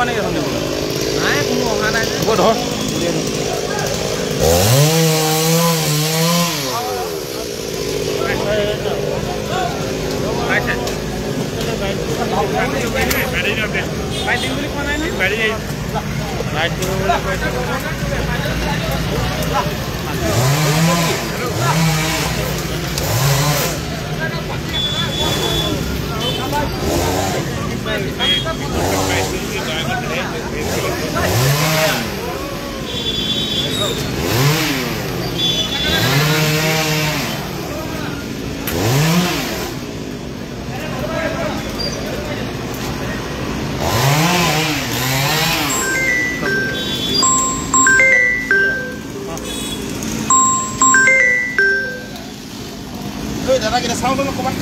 নেকি এখন দিবলৈ নাই কোনো অহা নাই যে ধৰ দাদা কিটা চাওঁ তুমি ক'ৰবাত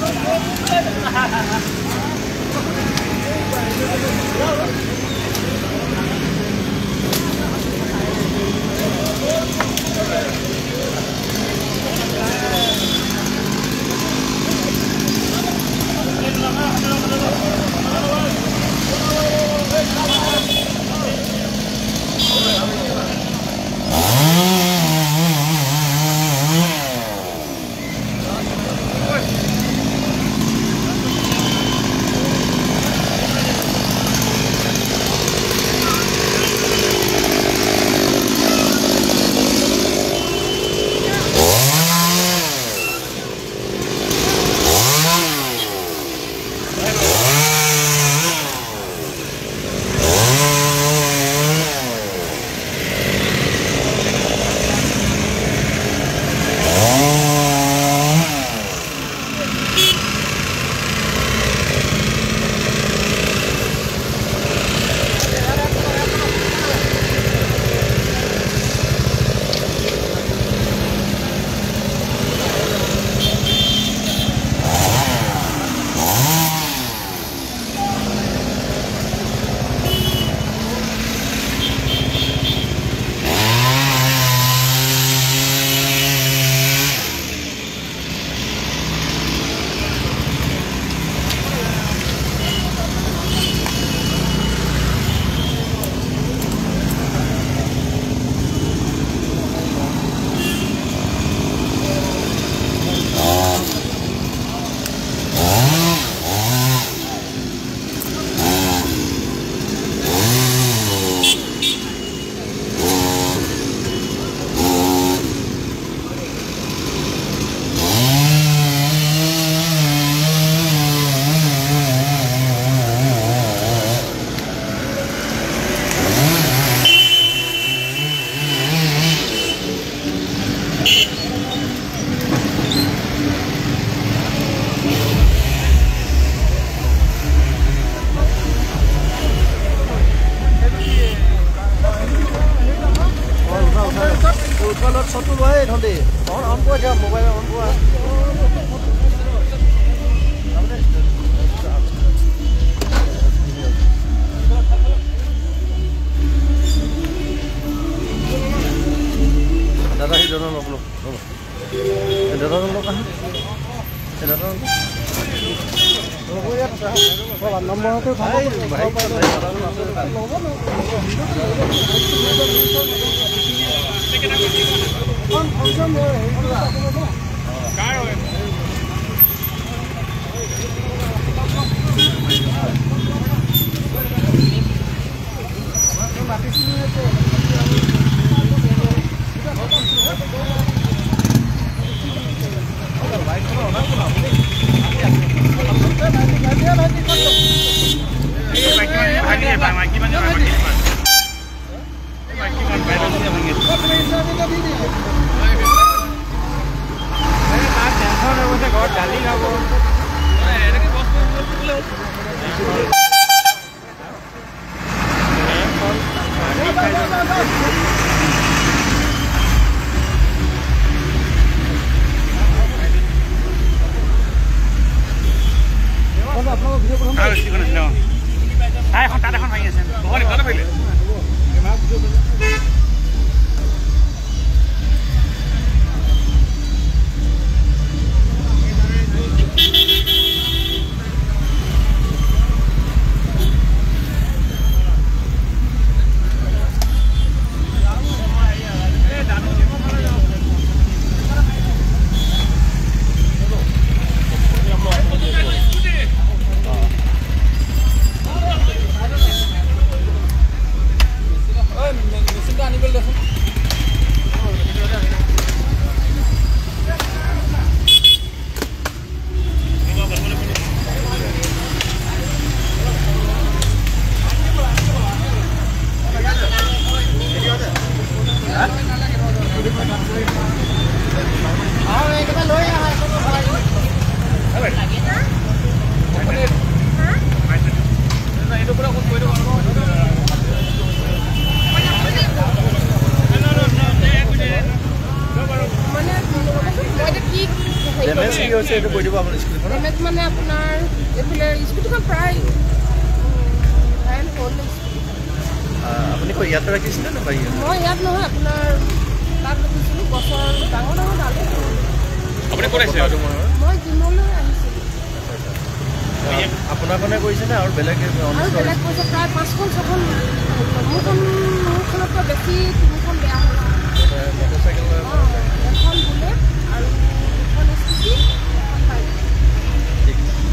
Satu baik nanti. On aja mobile on gua. Dada hi dono lo. Dada lo kan. Dada lo. Oh ya, kalau nomor itu baik. হৈছে এইটো কৈ দিব আপোনাৰ স্কুটিখন ডেমেজ মানে আপোনাৰ এইফালে স্কুটিখন প্ৰায় ঘাইল হ'ল আপুনি কৈ ইয়াতে ৰাখিছিলে নে বাই মই ইয়াত নহয় আপোনাৰ তাত ৰাখিছিলোঁ গছৰ ডাঙৰ ডাঙৰ ডাল আপুনি ক'ত আহিছে মই জিমলৈ আহিছিলোঁ আপোনাৰ কাৰণে কৰিছেনে আৰু বেলেগ আৰু বেলেগ কৈছে প্ৰায় 5খন 6খন মোৰখনতকৈ বেছি 3খন বেয়া হ'ল মটৰচাইকেল এখন বুলেট আৰু 2খন স্কুটি এখন বাইক ঠিক আছে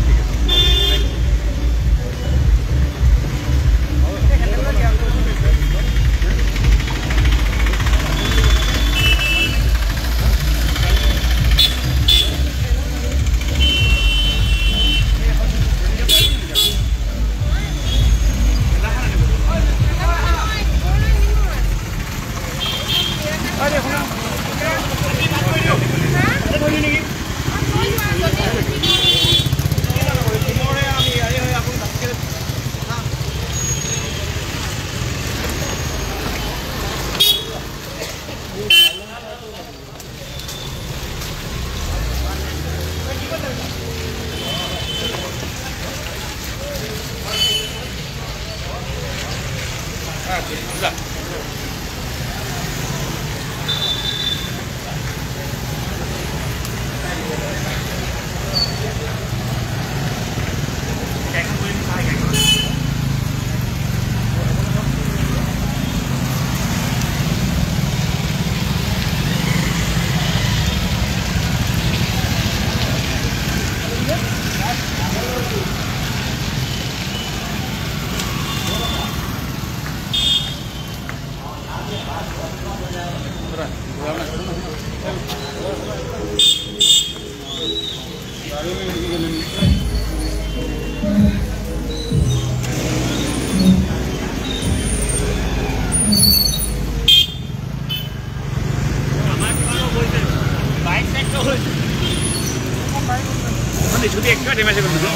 স্কুটি একটা ডেমেজ কৰলো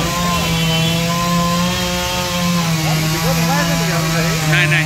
নাই নাই